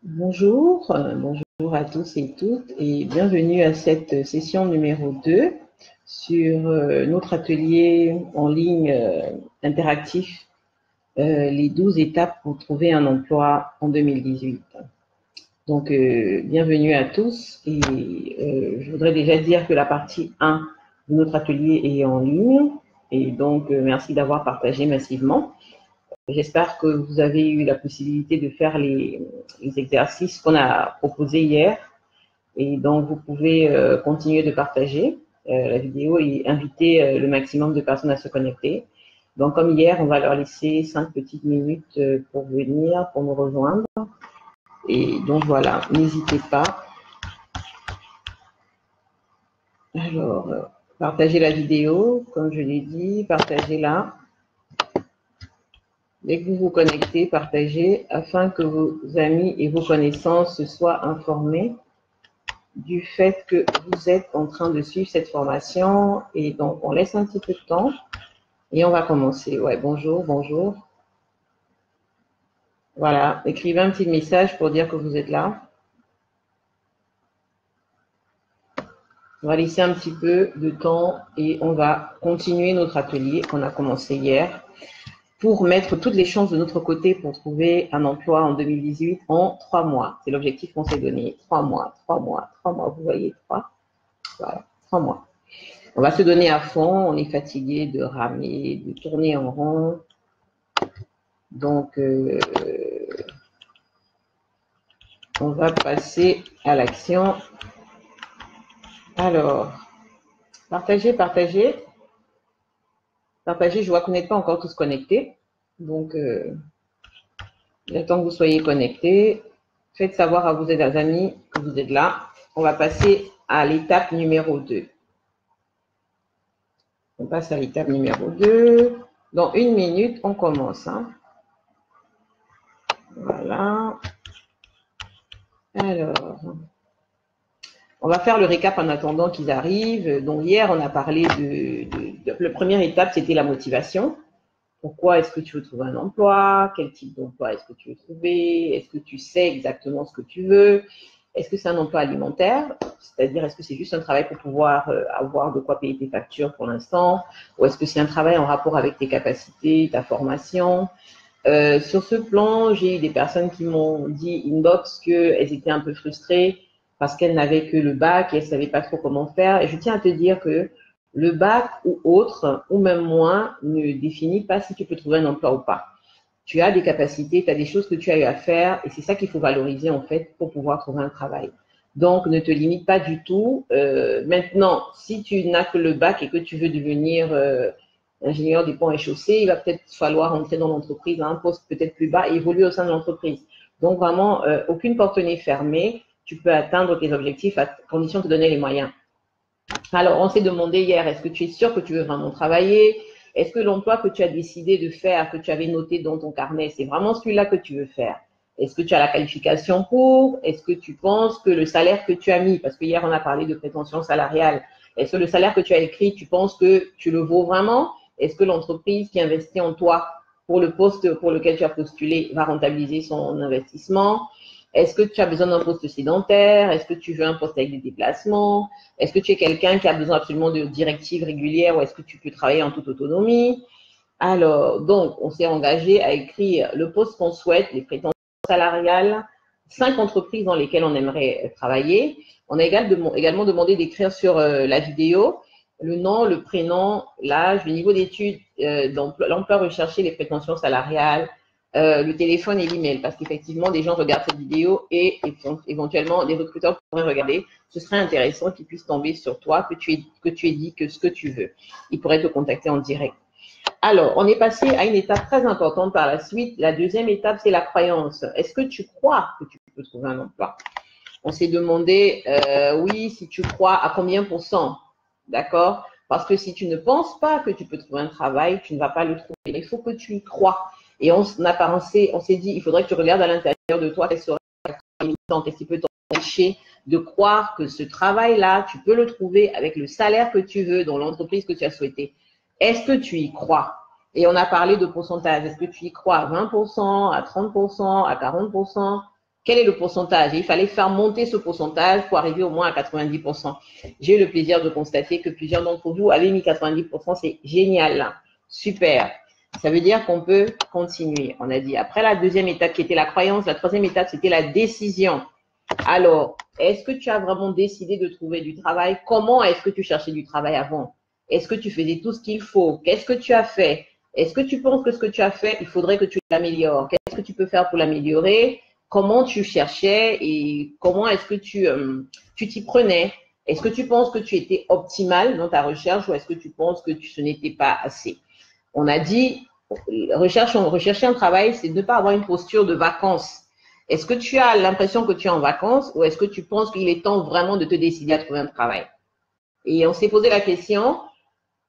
Bonjour, bonjour à tous et toutes et bienvenue à cette session numéro 2 sur notre atelier en ligne interactif, les 12 étapes pour trouver un emploi en 2018. Donc, bienvenue à tous et je voudrais déjà dire que la partie 1 de notre atelier est en ligne et donc merci d'avoir partagé massivement. J'espère que vous avez eu la possibilité de faire les exercices qu'on a proposés hier. Et donc, vous pouvez continuer de partager la vidéo et inviter le maximum de personnes à se connecter. Donc, comme hier, on va leur laisser 5 petites minutes pour venir, pour nous rejoindre. Et donc, voilà, n'hésitez pas. Alors, partagez la vidéo, comme je l'ai dit, partagez-la. Dès que vous vous connectez, partagez afin que vos amis et vos connaissances soient informés du fait que vous êtes en train de suivre cette formation. Et donc, on laisse un petit peu de temps et on va commencer. Ouais, bonjour, bonjour. Voilà, écrivez un petit message pour dire que vous êtes là. On va laisser un petit peu de temps et on va continuer notre atelier qu'on a commencé hier pour mettre toutes les chances de notre côté pour trouver un emploi en 2018 en 3 mois. C'est l'objectif qu'on s'est donné. 3 mois, 3 mois, 3 mois. Vous voyez, 3. Voilà, 3 mois. On va se donner à fond. On est fatigué de ramer, de tourner en rond. Donc, on va passer à l'action. Alors, partagez, partagez. Partagez, je vois que vous n'êtes pas encore tous connectés. Donc, j'attends que vous soyez connectés. Faites savoir à vos amis que vous êtes là. On va passer à l'étape numéro 2. On passe à l'étape numéro 2. Dans 1 minute, on commence. Hein. Voilà. Alors, on va faire le récap en attendant qu'ils arrivent. Donc, hier, on a parlé de la première étape, c'était la motivation. Pourquoi est-ce que tu veux trouver un emploi? Quel type d'emploi est-ce que tu veux trouver? Est-ce que tu sais exactement ce que tu veux? Est-ce que c'est un emploi alimentaire? C'est-à-dire, est-ce que c'est juste un travail pour pouvoir avoir de quoi payer tes factures pour l'instant? Ou est-ce que c'est un travail en rapport avec tes capacités, ta formation? Sur ce plan, j'ai eu des personnes qui m'ont dit inbox qu'elles étaient un peu frustrées parce qu'elles n'avaient que le bac et elles ne savaient pas trop comment faire. Et je tiens à te dire que le bac ou autre, ou même moins, ne définit pas si tu peux trouver un emploi ou pas. Tu as des capacités, tu as des choses que tu as eu à faire et c'est ça qu'il faut valoriser en fait pour pouvoir trouver un travail. Donc, ne te limite pas du tout. Maintenant, si tu n'as que le bac et que tu veux devenir ingénieur des ponts et chaussées, il va peut-être falloir entrer dans l'entreprise à un poste peut-être plus bas et évoluer au sein de l'entreprise. Donc, vraiment, aucune porte n'est fermée. Tu peux atteindre tes objectifs à condition de te donner les moyens. Alors, on s'est demandé hier, est-ce que tu es sûr que tu veux vraiment travailler? Est-ce que l'emploi que tu as décidé de faire, que tu avais noté dans ton carnet, c'est vraiment celui-là que tu veux faire? Est-ce que tu as la qualification pour? Est-ce que tu penses que le salaire que tu as mis, parce que hier on a parlé de prétention salariale, est-ce que le salaire que tu as écrit, tu penses que tu le vaux vraiment? Est-ce que l'entreprise qui investit en toi pour le poste pour lequel tu as postulé va rentabiliser son investissement? Est-ce que tu as besoin d'un poste sédentaire? Est-ce que tu veux un poste avec des déplacements? Est-ce que tu es quelqu'un qui a besoin absolument de directives régulières ou est-ce que tu peux travailler en toute autonomie? Alors, donc, on s'est engagé à écrire le poste qu'on souhaite, les prétentions salariales, 5 entreprises dans lesquelles on aimerait travailler. On a également demandé d'écrire sur la vidéo le nom, le prénom, l'âge, le niveau d'études, l'emploi recherché, les prétentions salariales, le téléphone et l'email, parce qu'effectivement, des gens regardent cette vidéo et éventuellement, des recruteurs pourraient regarder. Ce serait intéressant qu'ils puissent tomber sur toi, que tu aies dit que ce que tu veux. Ils pourraient te contacter en direct. Alors, on est passé à une étape très importante par la suite. La deuxième étape, c'est la croyance. Est-ce que tu crois que tu peux trouver un emploi? On s'est demandé, oui, si tu crois, à combien %? D'accord? Parce que si tu ne penses pas que tu peux trouver un travail, tu ne vas pas le trouver. Il faut que tu y crois. Et on s'est dit, il faudrait que tu regardes à l'intérieur de toi quelle serait la limitante, qu'est-ce qui peut t'empêcher de croire que ce travail-là, tu peux le trouver avec le salaire que tu veux dans l'entreprise que tu as souhaité. Est-ce que tu y crois? Et on a parlé de pourcentage. Est-ce que tu y crois à 20%, à 30%, à 40%? Quel est le pourcentage? Et il fallait faire monter ce pourcentage pour arriver au moins à 90%. J'ai eu le plaisir de constater que plusieurs d'entre vous avaient mis 90%. C'est génial. Super. Ça veut dire qu'on peut continuer. On a dit après la deuxième étape qui était la croyance, la troisième étape, c'était la décision. Alors, est-ce que tu as vraiment décidé de trouver du travail? Comment est-ce que tu cherchais du travail avant? Est-ce que tu faisais tout ce qu'il faut? Qu'est-ce que tu as fait? Est-ce que tu penses que ce que tu as fait, il faudrait que tu l'améliores? Qu'est-ce que tu peux faire pour l'améliorer? Comment tu cherchais et comment est-ce que tu t'y prenais? Est-ce que tu penses que tu étais optimal dans ta recherche ou est-ce que tu penses que ce n'était pas assez? On a dit, rechercher un travail, c'est de ne pas avoir une posture de vacances. Est-ce que tu as l'impression que tu es en vacances ou est-ce que tu penses qu'il est temps vraiment de te décider à trouver un travail? Et on s'est posé la question,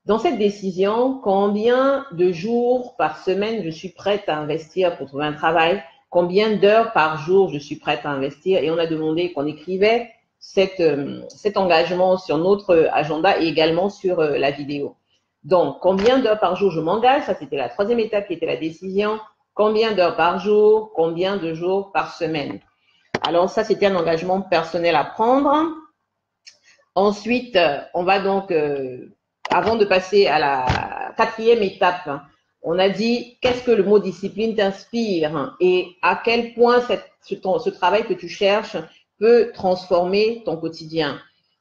dans cette décision, combien de jours par semaine je suis prête à investir pour trouver un travail? Combien d'heures par jour je suis prête à investir? Et on a demandé qu'on écrivait cet engagement sur notre agenda et également sur la vidéo. Donc, combien d'heures par jour je m'engage? Ça, c'était la troisième étape qui était la décision. Combien d'heures par jour? Combien de jours par semaine? Alors, ça, c'était un engagement personnel à prendre. Ensuite, on va donc, avant de passer à la quatrième étape, on a dit qu'est-ce que le mot discipline t'inspire et à quel point ce travail que tu cherches peut transformer ton quotidien.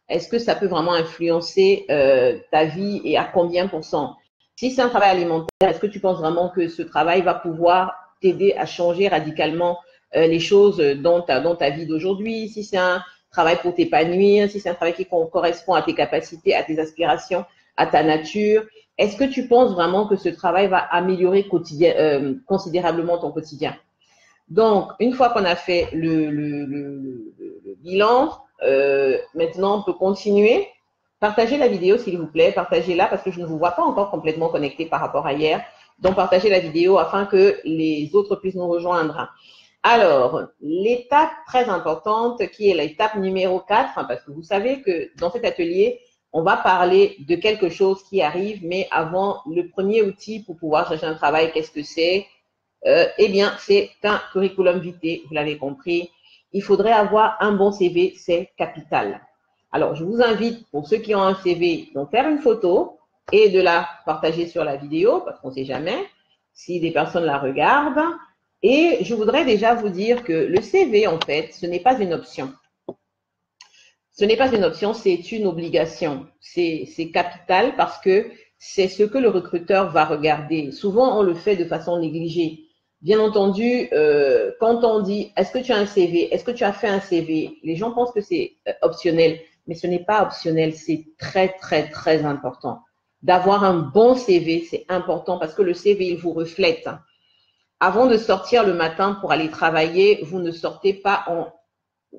Est-ce que ça peut vraiment influencer ta vie et à combien %? Si c'est un travail alimentaire, est-ce que tu penses vraiment que ce travail va pouvoir t'aider à changer radicalement les choses dans ta vie d'aujourd'hui? Si c'est un travail pour t'épanouir, si c'est un travail qui correspond à tes capacités, à tes aspirations, à ta nature, est-ce que tu penses vraiment que ce travail va améliorer considérablement ton quotidien? Donc, une fois qu'on a fait le bilan, maintenant on peut continuer. Partagez la vidéo s'il vous plaît, partagez-la parce que je ne vous vois pas encore complètement connecté par rapport à hier. Donc, partagez la vidéo afin que les autres puissent nous rejoindre. Alors, l'étape très importante qui est l'étape numéro 4, parce que vous savez que dans cet atelier, on va parler de quelque chose qui arrive, mais avant, le premier outil pour pouvoir chercher un travail, qu'est-ce que c'est? Eh bien, c'est un curriculum vitae, vous l'avez compris. Il faudrait avoir un bon CV, c'est capital. Alors, je vous invite, pour ceux qui ont un CV, d'en faire une photo et de la partager sur la vidéo, parce qu'on ne sait jamais si des personnes la regardent. Et je voudrais déjà vous dire que le CV, en fait, ce n'est pas une option. Ce n'est pas une option, c'est une obligation. C'est capital parce que c'est ce que le recruteur va regarder. Souvent, on le fait de façon négligée. Bien entendu, quand on dit « est-ce que tu as un CV? Est-ce que tu as fait un CV ?» Les gens pensent que c'est optionnel, mais ce n'est pas optionnel, c'est très, très, très important. D'avoir un bon CV, c'est important parce que le CV, il vous reflète. Avant de sortir le matin pour aller travailler, vous ne sortez pas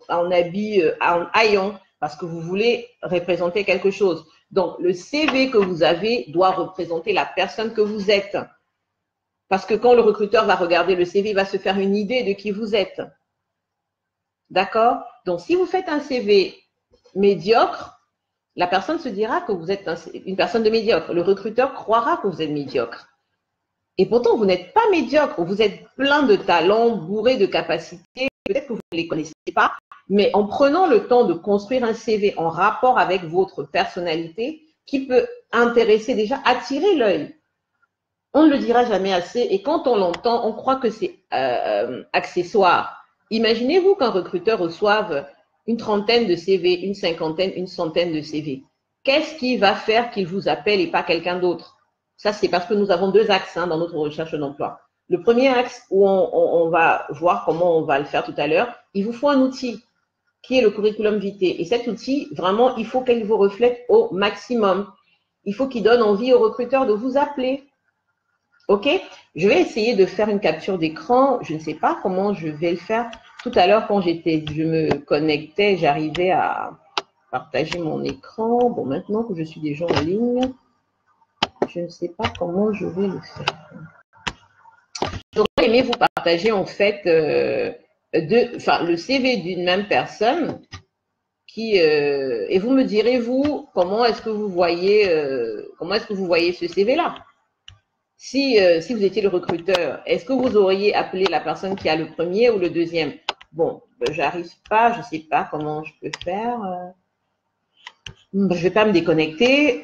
en habit, en haillons, parce que vous voulez représenter quelque chose. Donc, le CV que vous avez doit représenter la personne que vous êtes. Parce que quand le recruteur va regarder le CV, il va se faire une idée de qui vous êtes. D'accord? Donc, si vous faites un CV médiocre, la personne se dira que vous êtes une personne de médiocre. Le recruteur croira que vous êtes médiocre. Et pourtant, vous n'êtes pas médiocre, vous êtes plein de talents, bourré de capacités. Peut-être que vous ne les connaissez pas, mais en prenant le temps de construire un CV en rapport avec votre personnalité, qui peut intéresser déjà, attirer l'œil. On ne le dira jamais assez et quand on l'entend, on croit que c'est accessoire. Imaginez-vous qu'un recruteur reçoive une trentaine de CV, une cinquantaine, une centaine de CV. Qu'est-ce qui va faire qu'il vous appelle et pas quelqu'un d'autre? Ça, c'est parce que nous avons deux axes dans notre recherche d'emploi. Le premier axe où on va voir comment on va le faire tout à l'heure, il vous faut un outil qui est le curriculum vitae. Et cet outil, vraiment, il faut qu'il vous reflète au maximum. Il faut qu'il donne envie au recruteur de vous appeler. OK? Je vais essayer de faire une capture d'écran. Je ne sais pas comment je vais le faire. Tout à l'heure, quand je me connectais, j'arrivais à partager mon écran. Bon, maintenant que je suis déjà en ligne, je ne sais pas comment je vais le faire. J'aurais aimé vous partager en fait le CV d'une même personne et vous me direz vous comment est-ce que vous voyez ce CV-là. Si vous étiez le recruteur, est-ce que vous auriez appelé la personne qui a le premier ou le deuxième? Bon, j'arrive pas, je sais pas comment je peux faire. Je vais pas me déconnecter.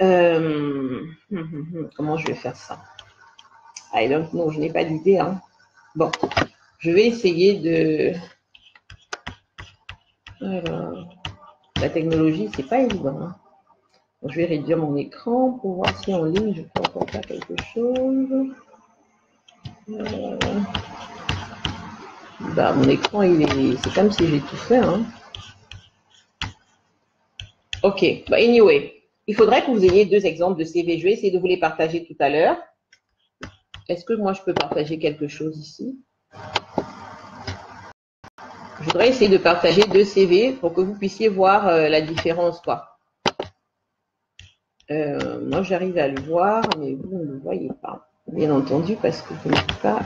Comment je vais faire ça? I don't know, je n'ai pas d'idée. Hein. Bon, je vais essayer de... Alors, la technologie, c'est pas évident. Hein. Je vais réduire mon écran pour voir si en ligne, je peux encore faire quelque chose. Bah, mon écran, c'est comme si j'ai tout fait. Hein. Ok, bah, anyway, il faudrait que vous ayez 2 exemples de CV. Je vais essayer de vous les partager tout à l'heure. Est-ce que moi, je peux partager quelque chose ici? Je voudrais essayer de partager 2 CV pour que vous puissiez voir la différence, quoi. Moi, j'arrive à le voir, mais vous ne le voyez pas. Bien entendu, parce que vous n'êtes pas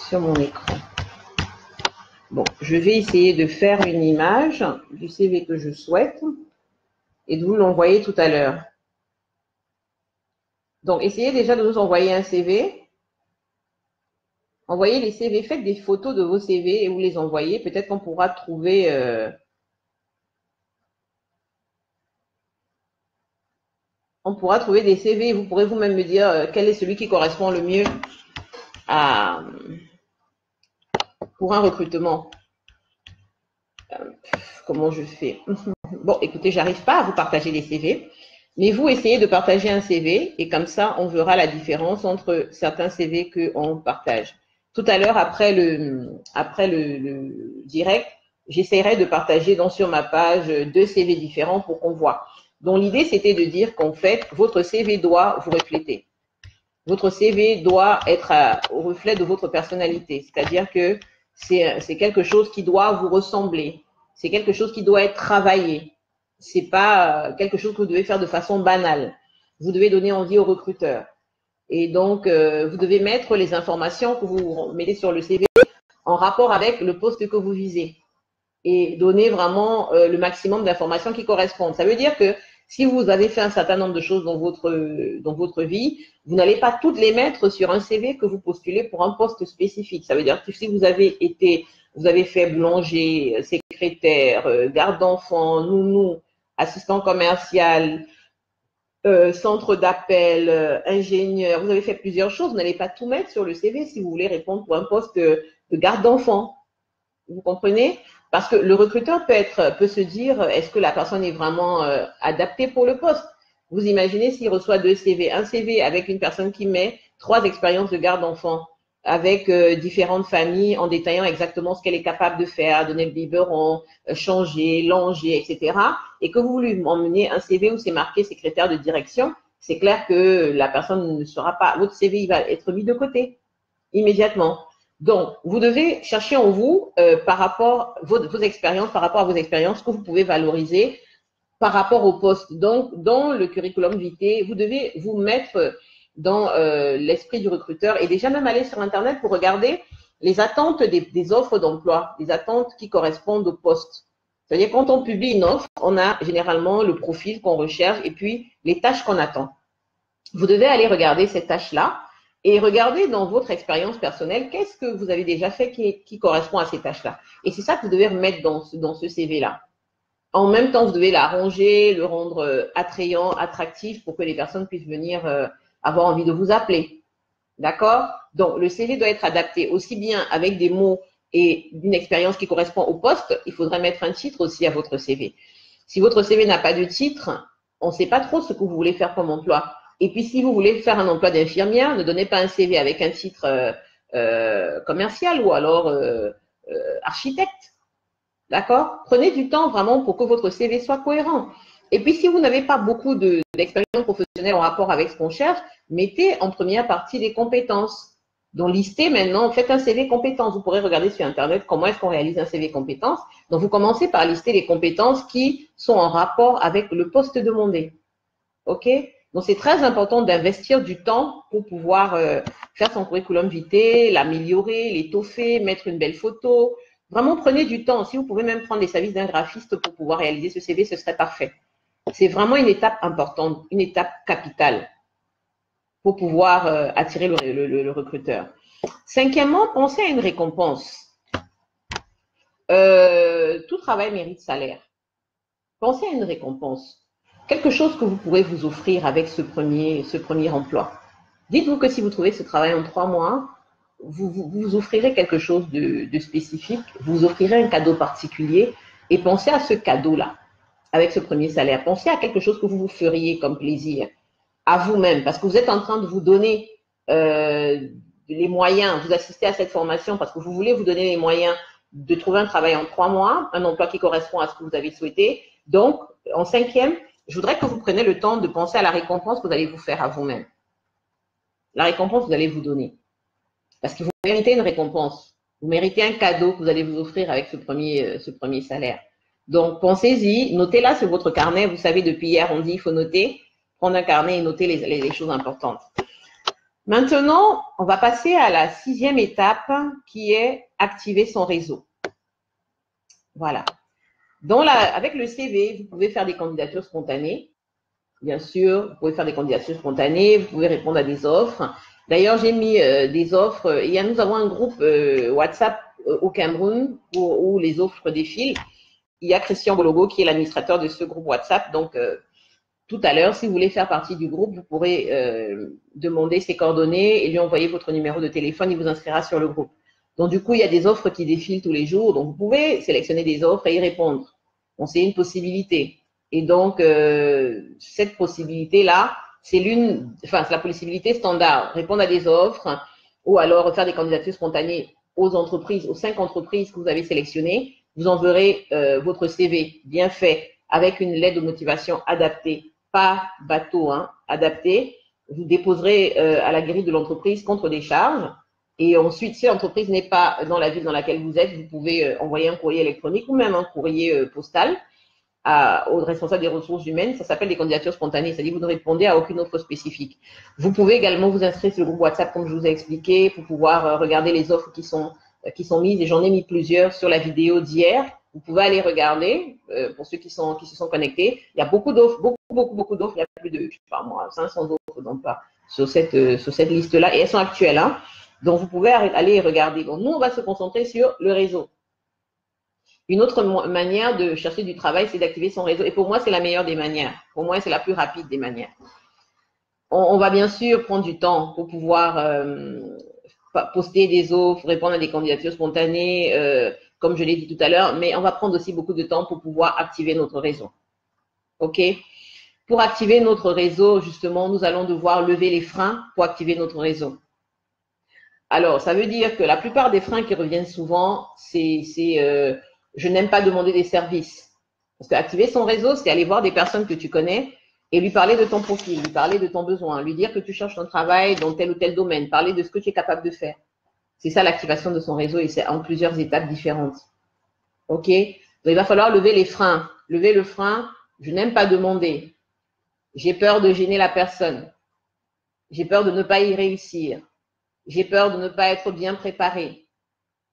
sur mon écran. Bon, je vais essayer de faire une image du CV que je souhaite et de vous l'envoyer tout à l'heure. Donc, essayez déjà de nous envoyer un CV. Envoyez les CV, faites des photos de vos CV et vous les envoyez. Peut-être qu'on pourra trouver... on pourra trouver des CV. Vous pourrez vous-même me dire quel est celui qui correspond le mieux pour un recrutement. Comment je fais? Bon, écoutez, j'arrive pas à vous partager les CV, mais vous essayez de partager un CV et comme ça, on verra la différence entre certains CV qu'on partage. Tout à l'heure, après le direct, j'essaierai de partager sur ma page 2 CV différents pour qu'on voit. Donc, l'idée, c'était de dire qu'en fait, votre CV doit vous refléter. Votre CV doit être au reflet de votre personnalité. C'est-à-dire que c'est quelque chose qui doit vous ressembler. C'est quelque chose qui doit être travaillé. C'est pas quelque chose que vous devez faire de façon banale. Vous devez donner envie aux recruteurs. Et donc, vous devez mettre les informations que vous mettez sur le CV en rapport avec le poste que vous visez. Et donner vraiment le maximum d'informations qui correspondent. Ça veut dire que si vous avez fait un certain nombre de choses dans votre vie, vous n'allez pas toutes les mettre sur un CV que vous postulez pour un poste spécifique. Ça veut dire que si vous avez fait boulanger, secrétaire, garde d'enfants, nounou, assistant commercial, centre d'appel, ingénieur, vous avez fait plusieurs choses, vous n'allez pas tout mettre sur le CV si vous voulez répondre pour un poste de garde d'enfants. Vous comprenez? Parce que le recruteur peut se dire, est-ce que la personne est vraiment adaptée pour le poste? Vous imaginez s'il reçoit 2 CV, un CV avec une personne qui met 3 expériences de garde d'enfants avec différentes familles en détaillant exactement ce qu'elle est capable de faire, donner le biberon, changer, langer, etc. Et que vous lui emmenez un CV où c'est marqué secrétaire de direction, c'est clair que la personne ne sera pas, votre CV il va être mis de côté immédiatement. Donc, vous devez chercher en vous, par rapport vos expériences, par rapport à vos expériences, que vous pouvez valoriser par rapport au poste. Donc, dans le curriculum vitae, vous devez vous mettre dans l'esprit du recruteur et déjà même aller sur Internet pour regarder les attentes des offres d'emploi, les attentes qui correspondent au poste. C'est-à-dire, quand on publie une offre, on a généralement le profil qu'on recherche et puis les tâches qu'on attend. Vous devez aller regarder ces tâches-là et regardez dans votre expérience personnelle, qu'est-ce que vous avez déjà fait qui correspond à ces tâches-là. Et c'est ça que vous devez remettre dans ce CV-là. En même temps, vous devez l'arranger, le rendre attrayant, attractif pour que les personnes puissent venir avoir envie de vous appeler. D'accord? Donc, le CV doit être adapté aussi bien avec des mots et d'une expérience qui correspond au poste. Il faudrait mettre un titre aussi à votre CV. Si votre CV n'a pas de titre, on ne sait pas trop ce que vous voulez faire comme emploi. Et puis, si vous voulez faire un emploi d'infirmière, ne donnez pas un CV avec un titre commercial ou alors architecte. D'accord? Prenez du temps vraiment pour que votre CV soit cohérent. Et puis, si vous n'avez pas beaucoup d'expérience professionnelle en rapport avec ce qu'on cherche, mettez en première partie les compétences. Donc, listez maintenant, faites un CV compétences. Vous pourrez regarder sur Internet comment est-ce qu'on réalise un CV compétences. Donc, vous commencez par lister les compétences qui sont en rapport avec le poste demandé. OK? Donc, c'est très important d'investir du temps pour pouvoir faire son curriculum vitae, l'améliorer, l'étoffer, mettre une belle photo. Vraiment, prenez du temps. Si vous pouvez même prendre les services d'un graphiste pour pouvoir réaliser ce CV, ce serait parfait. C'est vraiment une étape importante, une étape capitale pour pouvoir attirer le recruteur. Cinquièmement, pensez à une récompense. tout travail mérite salaire. Pensez à une récompense. Quelque chose que vous pourrez vous offrir avec ce premier emploi. Dites-vous que si vous trouvez ce travail en 3 mois, vous offrirez quelque chose de spécifique, vous offrirez un cadeau particulier et pensez à ce cadeau-là avec ce premier salaire. Pensez à quelque chose que vous vous feriez comme plaisir à vous-même parce que vous êtes en train de vous donner les moyens, vous assistez à cette formation parce que vous voulez vous donner les moyens de trouver un travail en 3 mois, un emploi qui correspond à ce que vous avez souhaité. Donc, en 5e, je voudrais que vous preniez le temps de penser à la récompense que vous allez vous faire à vous-même. La récompense que vous allez vous donner. Parce que vous méritez une récompense. Vous méritez un cadeau que vous allez vous offrir avec ce premier salaire. Donc, pensez-y, notez-la sur votre carnet. Vous savez, depuis hier, on dit il faut noter, prendre un carnet et noter les choses importantes. Maintenant, on va passer à la 6e étape qui est activer son réseau. Voilà. Avec le CV, vous pouvez faire des candidatures spontanées. Bien sûr, vous pouvez faire des candidatures spontanées, vous pouvez répondre à des offres. D'ailleurs, j'ai mis des offres. Nous avons un groupe WhatsApp au Cameroun où les offres défilent. Il y a Christian Bologo qui est l'administrateur de ce groupe WhatsApp. Donc, tout à l'heure, si vous voulez faire partie du groupe, vous pourrez demander ses coordonnées et lui envoyer votre numéro de téléphone. Il vous inscrira sur le groupe. Donc, du coup, il y a des offres qui défilent tous les jours. Donc, vous pouvez sélectionner des offres et y répondre. Bon, c'est une possibilité. Et donc, cette possibilité-là, c'est la possibilité standard. Répondre à des offres ou alors faire des candidatures spontanées aux entreprises, aux 5 entreprises que vous avez sélectionnées. Vous enverrez votre CV bien fait avec une lettre de motivation adaptée, pas bateau, adaptée. Vous déposerez à la grille de l'entreprise contre des charges. Et ensuite, si l'entreprise n'est pas dans la ville dans laquelle vous êtes, vous pouvez envoyer un courrier électronique ou même un courrier postal aux responsables des ressources humaines. Ça s'appelle des candidatures spontanées, c'est-à-dire que vous ne répondez à aucune offre spécifique. Vous pouvez également vous inscrire sur le groupe WhatsApp, comme je vous ai expliqué, pour pouvoir regarder les offres qui sont mises, et j'en ai mis plusieurs sur la vidéo d'hier. Vous pouvez aller regarder, pour ceux qui se sont connectés. Il y a beaucoup d'offres, beaucoup d'offres. Il y a plus de, je sais pas moi, 500 offres d'emploi sur cette liste-là, et elles sont actuelles. Donc, vous pouvez aller regarder. Donc, nous, on va se concentrer sur le réseau. Une autre manière de chercher du travail, c'est d'activer son réseau. Et pour moi, c'est la meilleure des manières. Pour moi, c'est la plus rapide des manières. On va bien sûr prendre du temps pour pouvoir poster des offres, répondre à des candidatures spontanées, comme je l'ai dit tout à l'heure, mais on va prendre aussi beaucoup de temps pour pouvoir activer notre réseau. OK? Pour activer notre réseau, justement, nous allons devoir lever les freins pour activer notre réseau. Alors, ça veut dire que la plupart des freins qui reviennent souvent, c'est je n'aime pas demander des services. Parce qu'activer son réseau, c'est aller voir des personnes que tu connais et lui parler de ton profil, lui parler de ton besoin, lui dire que tu cherches un travail dans tel ou tel domaine, parler de ce que tu es capable de faire. C'est ça l'activation de son réseau et c'est en plusieurs étapes différentes. OK? Donc, il va falloir lever les freins. Lever le frein, je n'aime pas demander. J'ai peur de gêner la personne. J'ai peur de ne pas y réussir. J'ai peur de ne pas être bien préparé.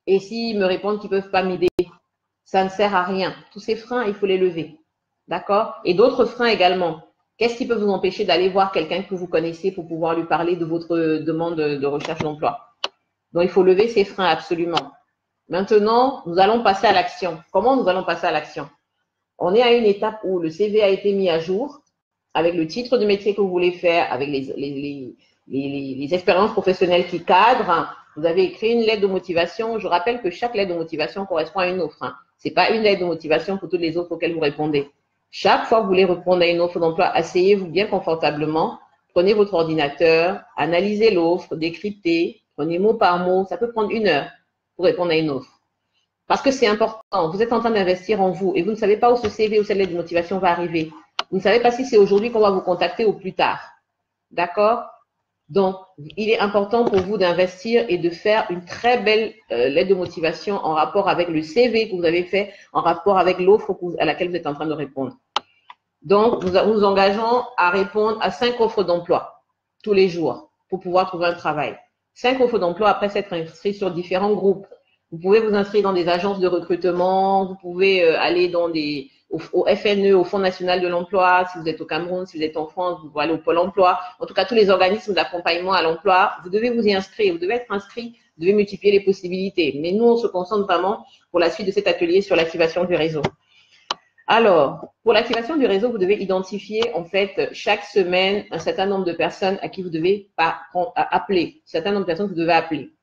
Et s'ils me répondent qu'ils ne peuvent pas m'aider, ça ne sert à rien. Tous ces freins, il faut les lever. D'accord? Et d'autres freins également. Qu'est-ce qui peut vous empêcher d'aller voir quelqu'un que vous connaissez pour pouvoir lui parler de votre demande de recherche d'emploi? Donc, il faut lever ces freins absolument. Maintenant, nous allons passer à l'action. Comment nous allons passer à l'action? On est à une étape où le CV a été mis à jour avec le titre de métier que vous voulez faire, avec les expériences professionnelles qui cadrent. Vous avez écrit une lettre de motivation. Je rappelle que chaque lettre de motivation correspond à une offre. Ce n'est pas une lettre de motivation pour toutes les offres auxquelles vous répondez. Chaque fois que vous voulez répondre à une offre d'emploi, asseyez-vous bien confortablement, prenez votre ordinateur, analysez l'offre, décryptez, prenez mot par mot. Ça peut prendre 1 heure pour répondre à une offre. Parce que c'est important. Vous êtes en train d'investir en vous et vous ne savez pas où ce CV ou cette lettre de motivation va arriver. Vous ne savez pas si c'est aujourd'hui qu'on va vous contacter ou plus tard. D'accord? Donc, il est important pour vous d'investir et de faire une très belle lettre de motivation en rapport avec le CV que vous avez fait, en rapport avec l'offre à laquelle vous êtes en train de répondre. Donc, nous nous engageons à répondre à 5 offres d'emploi tous les jours pour pouvoir trouver un travail. 5 offres d'emploi après s'être inscrit sur différents groupes. Vous pouvez vous inscrire dans des agences de recrutement, vous pouvez aller au FNE, au Fonds national de l'emploi, si vous êtes au Cameroun, si vous êtes en France, vous allez au Pôle emploi. En tout cas, tous les organismes d'accompagnement à l'emploi, vous devez vous y inscrire. Vous devez être inscrit Vous devez multiplier les possibilités. Mais nous, on se concentre vraiment pour la suite de cet atelier sur l'activation du réseau. Alors, pour l'activation du réseau, vous devez identifier en fait chaque semaine un certain nombre de personnes à qui vous devez appeler, un certain nombre de personnes que vous devez appeler.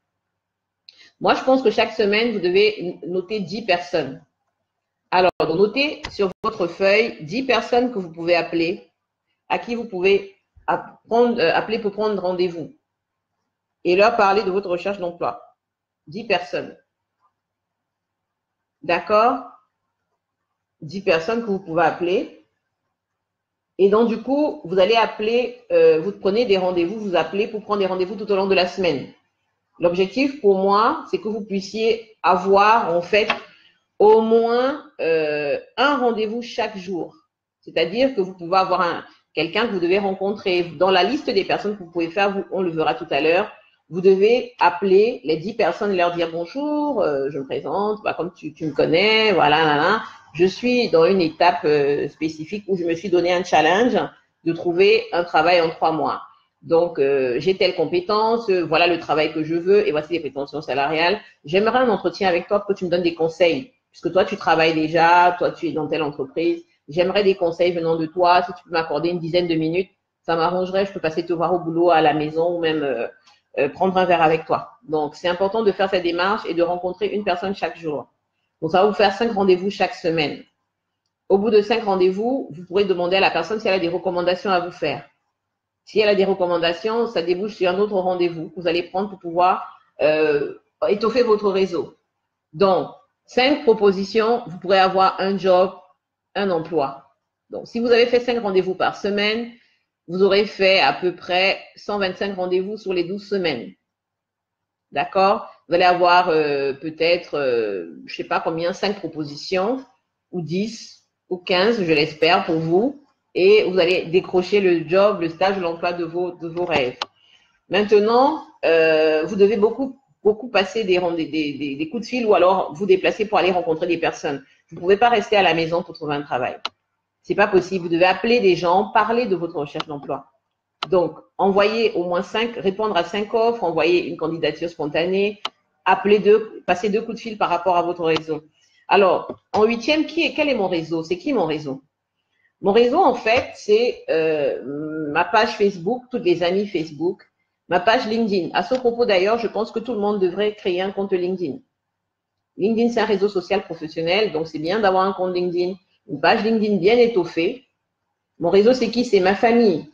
Moi, je pense que chaque semaine, vous devez noter 10 personnes. Alors, notez sur votre feuille 10 personnes que vous pouvez appeler, à qui vous pouvez appeler pour prendre rendez-vous et leur parler de votre recherche d'emploi. 10 personnes. D'accord? 10 personnes que vous pouvez appeler. Et donc, du coup, vous allez appeler, vous prenez des rendez-vous, vous appelez pour prendre des rendez-vous tout au long de la semaine. L'objectif pour moi, c'est que vous puissiez avoir, en fait, au moins un rendez-vous chaque jour. C'est-à-dire que vous pouvez avoir quelqu'un que vous devez rencontrer. Dans la liste des personnes que vous pouvez faire, on le verra tout à l'heure, vous devez appeler les 10 personnes et leur dire bonjour, je me présente, comme tu me connais, voilà, là, là. Je suis dans une étape spécifique où je me suis donné un challenge de trouver un travail en 3 mois. Donc, j'ai telle compétence, voilà le travail que je veux et voici les prétentions salariales. J'aimerais un entretien avec toi pour que tu me donnes des conseils. Puisque toi, tu travailles déjà, toi, tu es dans telle entreprise. J'aimerais des conseils venant de toi. Si tu peux m'accorder une dizaine de minutes, ça m'arrangerait. Je peux passer te voir au boulot, à la maison ou même prendre un verre avec toi. Donc, c'est important de faire cette démarche et de rencontrer une personne chaque jour. Donc, ça va vous faire 5 rendez-vous chaque semaine. Au bout de 5 rendez-vous, vous pourrez demander à la personne si elle a des recommandations à vous faire. Si elle a des recommandations, ça débouche sur un autre rendez-vous que vous allez prendre pour pouvoir étoffer votre réseau. Donc, 5 propositions, vous pourrez avoir un job, un emploi. Donc, si vous avez fait 5 rendez-vous par semaine, vous aurez fait à peu près 125 rendez-vous sur les 12 semaines. D'accord? Vous allez avoir peut-être, je sais pas combien, 5 propositions, ou 10, ou 15, je l'espère pour vous. Et vous allez décrocher le job, le stage, l'emploi de vos rêves. Maintenant, vous devez beaucoup passer des coups de fil ou alors vous déplacer pour aller rencontrer des personnes. Vous ne pouvez pas rester à la maison pour trouver un travail. C'est pas possible. Vous devez appeler des gens, parler de votre recherche d'emploi. Donc, envoyer au moins 5, répondre à 5 offres, envoyer une candidature spontanée, passer 2 coups de fil par rapport à votre réseau. Alors, en 8e, quel est mon réseau? C'est qui mon réseau? Mon réseau, en fait, c'est ma page Facebook, toutes les amies Facebook, ma page LinkedIn. À ce propos, d'ailleurs, je pense que tout le monde devrait créer un compte LinkedIn. LinkedIn, c'est un réseau social professionnel, donc c'est bien d'avoir un compte LinkedIn, une page LinkedIn bien étoffée. Mon réseau, c'est qui? C'est ma famille,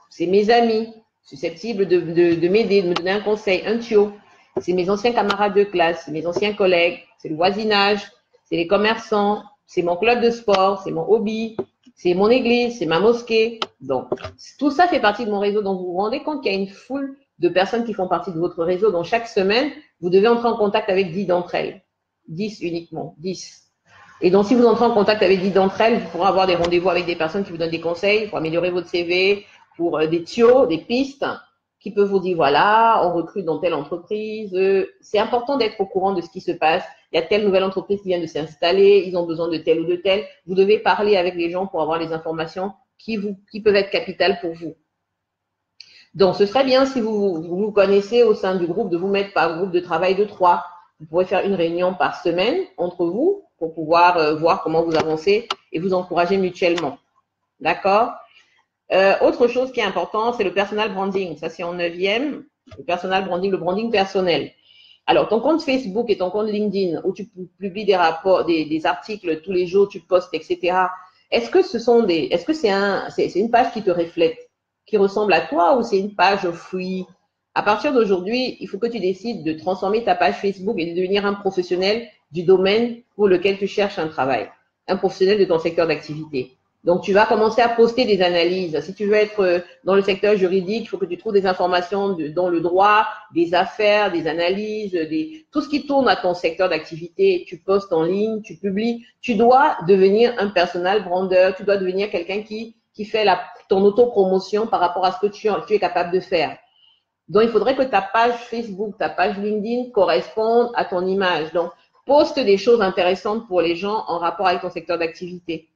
c'est mes amis, susceptibles de m'aider, de me donner un conseil, un tuyau. C'est mes anciens camarades de classe, c'est mes anciens collègues, c'est le voisinage, c'est les commerçants, c'est mon club de sport, c'est mon hobby, c'est mon église, c'est ma mosquée. Donc, tout ça fait partie de mon réseau. Donc, vous vous rendez compte qu'il y a une foule de personnes qui font partie de votre réseau. Donc, chaque semaine, vous devez entrer en contact avec 10 d'entre elles. 10 uniquement, 10. Et donc, si vous entrez en contact avec 10 d'entre elles, vous pourrez avoir des rendez-vous avec des personnes qui vous donnent des conseils pour améliorer votre CV, pour des tuyaux, des pistes qui peuvent vous dire, voilà, on recrute dans telle entreprise. C'est important d'être au courant de ce qui se passe. Il y a telle nouvelle entreprise qui vient de s'installer, ils ont besoin de tel ou de tel. Vous devez parler avec les gens pour avoir les informations qui peuvent être capitales pour vous. Donc, ce serait bien si vous connaissez au sein du groupe de vous mettre par groupe de travail de 3. Vous pourrez faire une réunion par semaine entre vous pour pouvoir voir comment vous avancez et vous encourager mutuellement. D'accord? Autre chose qui est important, c'est le personal branding. Ça, c'est en 9e. Le personal branding, le branding personnel. Alors, ton compte Facebook et ton compte LinkedIn, où tu publies des rapports, des articles tous les jours, tu postes, etc. Est-ce que c'est une page qui te reflète, qui ressemble à toi, ou c'est une page free? À partir d'aujourd'hui, il faut que tu décides de transformer ta page Facebook et de devenir un professionnel du domaine pour lequel tu cherches un travail. Un professionnel de ton secteur d'activité. Donc, tu vas commencer à poster des analyses. Si tu veux être dans le secteur juridique, il faut que tu trouves des informations dans le droit, des affaires, des analyses, tout ce qui tourne à ton secteur d'activité. Tu postes en ligne, tu publies. Tu dois devenir un personal brander. Tu dois devenir quelqu'un qui fait ton autopromotion par rapport à ce que tu es capable de faire. Donc, il faudrait que ta page Facebook, ta page LinkedIn correspondent à ton image. Donc, poste des choses intéressantes pour les gens en rapport avec ton secteur d'activité.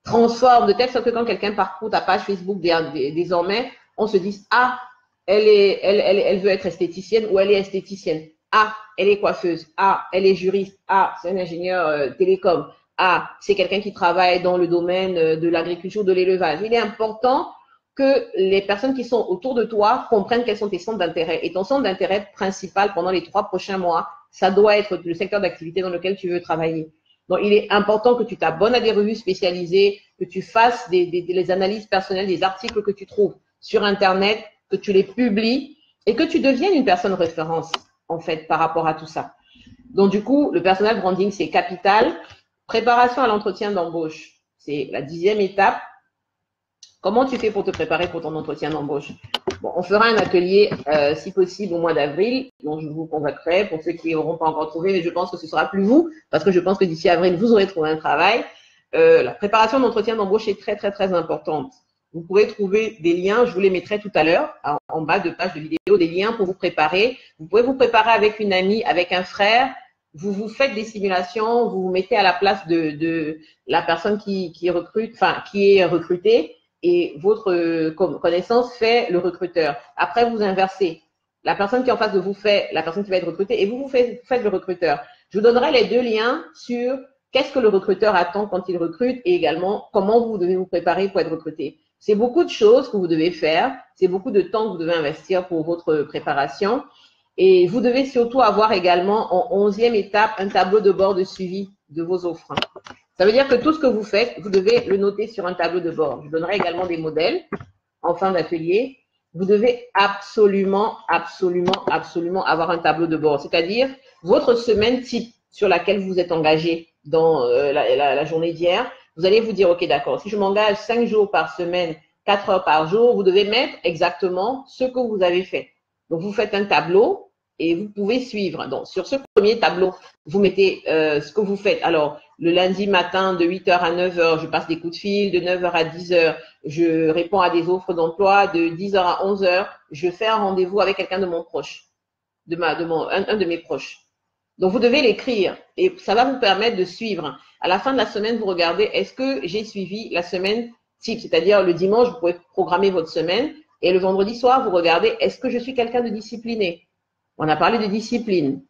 Transforme de telle sorte que quand quelqu'un parcourt ta page Facebook désormais, on se dise, ah, elle veut être esthéticienne ou elle est esthéticienne. Ah, elle est coiffeuse. Ah, elle est juriste. Ah, c'est un ingénieur télécom. Ah, c'est quelqu'un qui travaille dans le domaine de l'agriculture, de l'élevage. Il est important que les personnes qui sont autour de toi comprennent quels sont tes centres d'intérêt. Et ton centre d'intérêt principal pendant les 3 prochains mois, ça doit être le secteur d'activité dans lequel tu veux travailler. Donc, il est important que tu t'abonnes à des revues spécialisées, que tu fasses des analyses personnelles, des articles que tu trouves sur Internet, que tu les publies et que tu deviennes une personne référence, en fait, par rapport à tout ça. Donc, du coup, le personal branding, c'est capital. Préparation à l'entretien d'embauche, c'est la 10e étape. Comment tu fais pour te préparer pour ton entretien d'embauche? Bon, on fera un atelier, si possible, au mois d'avril, dont je vous convaincrai pour ceux qui n'auront pas encore trouvé, mais je pense que ce sera plus vous, parce que je pense que d'ici avril, vous aurez trouvé un travail. La préparation d'entretien d'embauche est très, très, très importante. Vous pourrez trouver des liens, je vous les mettrai tout à l'heure, en bas de page de vidéo, des liens pour vous préparer. Vous pouvez vous préparer avec une amie, avec un frère. Vous faites des simulations, vous vous mettez à la place de la personne qui recrute, enfin, qui est recrutée, et votre connaissance fait le recruteur. Après, vous inversez. La personne qui est en face de vous fait la personne qui va être recrutée et vous faites le recruteur. Je vous donnerai les 2 liens sur qu'est-ce que le recruteur attend quand il recrute et également comment vous devez vous préparer pour être recruté. C'est beaucoup de choses que vous devez faire. C'est beaucoup de temps que vous devez investir pour votre préparation. Et vous devez surtout avoir également en 11e étape un tableau de bord de suivi de vos offres. Ça veut dire que tout ce que vous faites, vous devez le noter sur un tableau de bord. Je donnerai également des modèles en fin d'atelier. Vous devez absolument avoir un tableau de bord, c'est-à-dire votre semaine type sur laquelle vous êtes engagé dans la journée d'hier. Vous allez vous dire, OK, d'accord, si je m'engage 5 jours par semaine, 4 heures par jour, vous devez mettre exactement ce que vous avez fait. Donc, vous faites un tableau et vous pouvez suivre. Donc, sur ce premier tableau, vous mettez ce que vous faites. Alors, le lundi matin, de 8h à 9h, je passe des coups de fil. De 9h à 10h, je réponds à des offres d'emploi. De 10h à 11h, je fais un rendez-vous avec quelqu'un de mon proche, un de mes proches. Donc, vous devez l'écrire et ça va vous permettre de suivre. À la fin de la semaine, vous regardez, est-ce que j'ai suivi la semaine type? C'est-à-dire, le dimanche, vous pouvez programmer votre semaine et le vendredi soir, vous regardez, est-ce que je suis quelqu'un de discipliné? On a parlé de discipline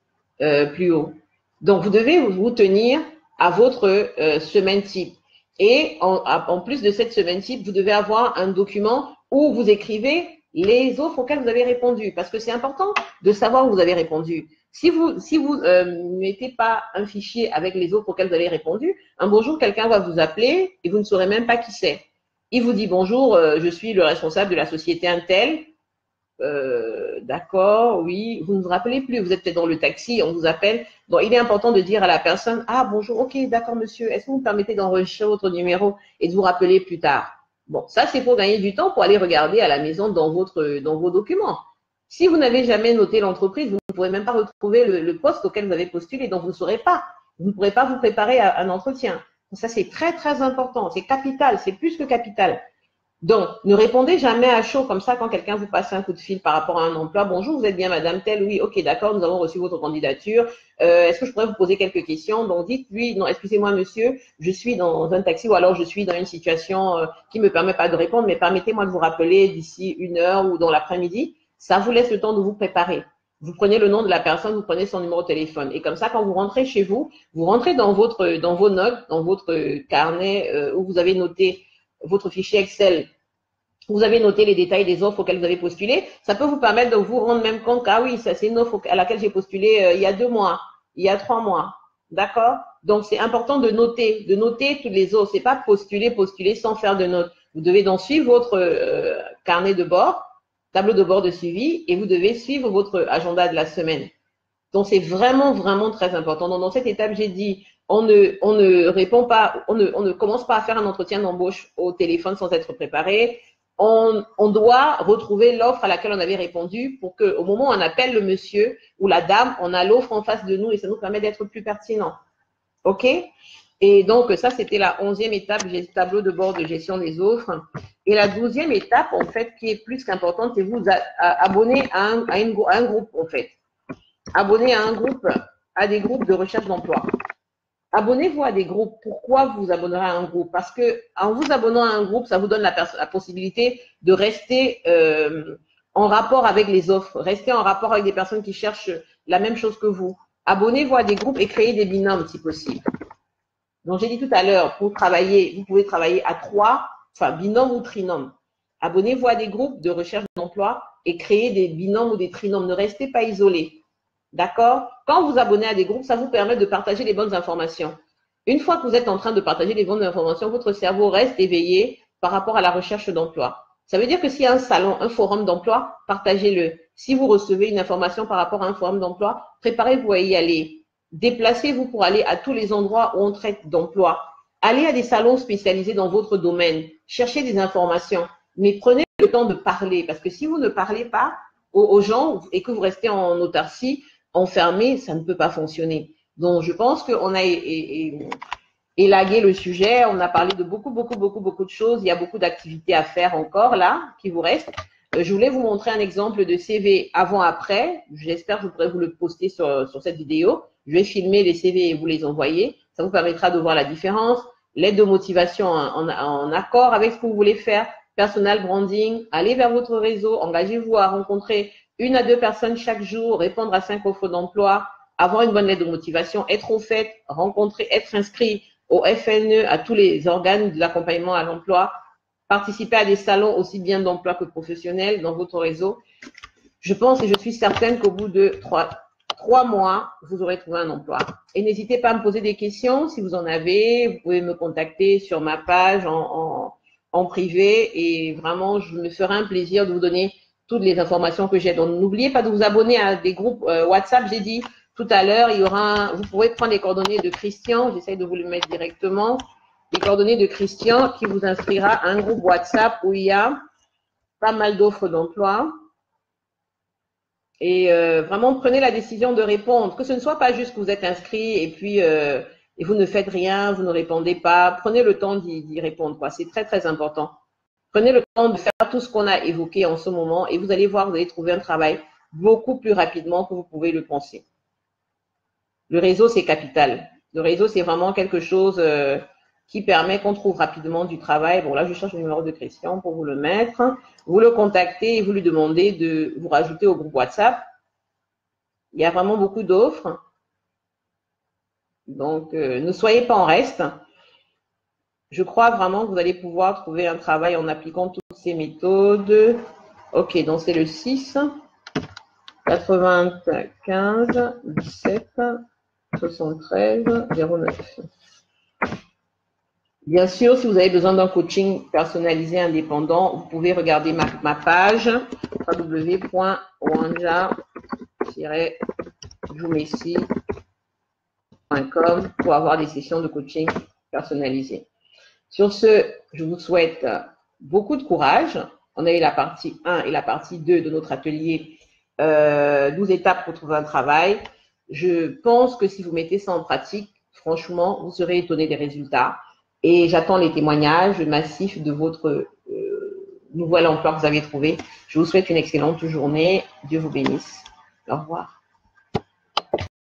plus haut. Donc, vous devez vous tenir à votre semaine type. Et en plus de cette semaine type, vous devez avoir un document où vous écrivez les offres auxquelles vous avez répondu. Parce que c'est important de savoir où vous avez répondu. Si vous ne mettez pas un fichier avec les offres auxquelles vous avez répondu, un beau jour, quelqu'un va vous appeler et vous ne saurez même pas qui c'est. Il vous dit bonjour, je suis le responsable de la société Intel. D'accord, oui, vous ne vous rappelez plus, vous êtes peut-être dans le taxi, on vous appelle. Donc, il est important de dire à la personne, ah, bonjour, ok, d'accord, monsieur, est-ce que vous me permettez d'enregistrer votre numéro et de vous rappeler plus tard? Bon, ça, c'est pour gagner du temps pour aller regarder à la maison dans vos documents. Si vous n'avez jamais noté l'entreprise, vous ne pourrez même pas retrouver le poste auquel vous avez postulé, donc vous ne saurez pas. Vous ne pourrez pas vous préparer à un entretien. Donc, ça, c'est très, très important. C'est capital, c'est plus que capital. Donc, ne répondez jamais à chaud comme ça quand quelqu'un vous passe un coup de fil par rapport à un emploi. Bonjour, vous êtes bien madame telle? Oui, ok, d'accord, nous avons reçu votre candidature. Est-ce que je pourrais vous poser quelques questions? Donc, dites oui, non, excusez-moi monsieur, je suis dans un taxi ou alors je suis dans une situation qui ne me permet pas de répondre, mais permettez-moi de vous rappeler d'ici 1 heure ou dans l'après-midi. Ça vous laisse le temps de vous préparer. Vous prenez le nom de la personne, vous prenez son numéro de téléphone. Et comme ça, quand vous rentrez chez vous, vous rentrez dans vos notes, dans votre carnet où vous avez noté votre fichier Excel. Vous avez noté les détails des offres auxquelles vous avez postulé. Ça peut vous permettre de vous rendre même compte ah oui, ça c'est une offre à laquelle j'ai postulé il y a 2 mois, il y a 3 mois. D'accord? Donc, c'est important de noter toutes les offres. C'est pas postuler sans faire de notes. Vous devez donc suivre votre carnet de bord, tableau de bord de suivi, et vous devez suivre votre agenda de la semaine. Donc, c'est vraiment, vraiment très important. Donc, dans cette étape, j'ai dit, on ne répond pas, on ne commence pas à faire un entretien d'embauche au téléphone sans être préparé. On doit retrouver l'offre à laquelle on avait répondu pour qu'au moment où on appelle le monsieur ou la dame, on a l'offre en face de nous et ça nous permet d'être plus pertinent. OK? Et donc, ça, c'était la 11e étape, tableau de bord de gestion des offres. Et la 12e étape, en fait, qui est plus qu'importante, c'est vous abonner à un groupe, en fait. Abonner à des groupes de recherche d'emploi. Abonnez-vous à des groupes. Pourquoi vous abonnerez à un groupe? Parce que en vous abonnant à un groupe, ça vous donne la possibilité de rester en rapport avec les offres. Restez en rapport avec des personnes qui cherchent la même chose que vous. Abonnez-vous à des groupes et créez des binômes si possible. Donc, j'ai dit tout à l'heure, pour travailler, vous pouvez travailler à 3, enfin, binôme ou trinôme. Abonnez-vous à des groupes de recherche d'emploi et créez des binômes ou des trinômes. Ne restez pas isolés. D'accord? Quand vous abonnez à des groupes, ça vous permet de partager les bonnes informations. Une fois que vous êtes en train de partager les bonnes informations, votre cerveau reste éveillé par rapport à la recherche d'emploi. Ça veut dire que s'il y a un salon, un forum d'emploi, partagez-le. Si vous recevez une information par rapport à un forum d'emploi, préparez-vous à y aller. Déplacez-vous pour aller à tous les endroits où on traite d'emploi. Allez à des salons spécialisés dans votre domaine. Cherchez des informations. Mais prenez le temps de parler. Parce que si vous ne parlez pas aux gens et que vous restez en autarcie, enfermé, ça ne peut pas fonctionner. Donc, je pense qu'on a élagué le sujet. On a parlé de beaucoup de choses. Il y a beaucoup d'activités à faire encore là, qui vous restent. Je voulais vous montrer un exemple de CV avant-après. J'espère que je pourrai vous le poster sur cette vidéo. Je vais filmer les CV et vous les envoyer. Ça vous permettra de voir la différence. L'aide de motivation en accord avec ce que vous voulez faire. Personal branding. Allez vers votre réseau. Engagez-vous à rencontrer 1 à 2 personnes chaque jour. Répondre à 5 offres d'emploi. Avoir une bonne lettre de motivation. Être au fait. Rencontrer, être inscrit au FNE, à tous les organes de l'accompagnement à l'emploi. Participer à des salons aussi bien d'emploi que professionnels dans votre réseau. Je pense et je suis certaine qu'au bout de 3 mois, vous aurez trouvé un emploi. Et n'hésitez pas à me poser des questions si vous en avez. Vous pouvez me contacter sur ma page en privé et vraiment, je me ferai un plaisir de vous donner toutes les informations que j'ai. Donc, n'oubliez pas de vous abonner à des groupes WhatsApp. J'ai dit tout à l'heure, il y aura vous pourrez prendre les coordonnées de Christian. J'essaie de vous le mettre directement. Les coordonnées de Christian qui vous inscrira à un groupe WhatsApp où il y a pas mal d'offres d'emploi. Et vraiment, prenez la décision de répondre. Que ce ne soit pas juste que vous êtes inscrit et puis et vous ne faites rien, vous ne répondez pas. Prenez le temps d'y répondre. C'est très important. Prenez le temps de faire tout ce qu'on a évoqué en ce moment et vous allez voir, vous allez trouver un travail beaucoup plus rapidement que vous pouvez le penser. Le réseau, c'est capital. Le réseau, c'est vraiment quelque chose qui permet qu'on trouve rapidement du travail. Bon, là, je cherche le numéro de Christian pour vous le mettre. Vous le contactez et vous lui demandez de vous rajouter au groupe WhatsApp. Il y a vraiment beaucoup d'offres. Donc, ne soyez pas en reste. Je crois vraiment que vous allez pouvoir trouver un travail en appliquant toutes ces méthodes. Ok, donc c'est le 6 95 17 73 09. Bien sûr, si vous avez besoin d'un coaching personnalisé indépendant, vous pouvez regarder ma page www.wanja-jumessi.com pour avoir des sessions de coaching personnalisées. Sur ce, je vous souhaite beaucoup de courage. On a eu la partie 1 et la partie 2 de notre atelier 12 étapes pour trouver un travail. Je pense que si vous mettez ça en pratique, franchement, vous serez étonné des résultats. Et j'attends les témoignages massifs de votre nouvel emploi que vous avez trouvé. Je vous souhaite une excellente journée. Dieu vous bénisse. Au revoir.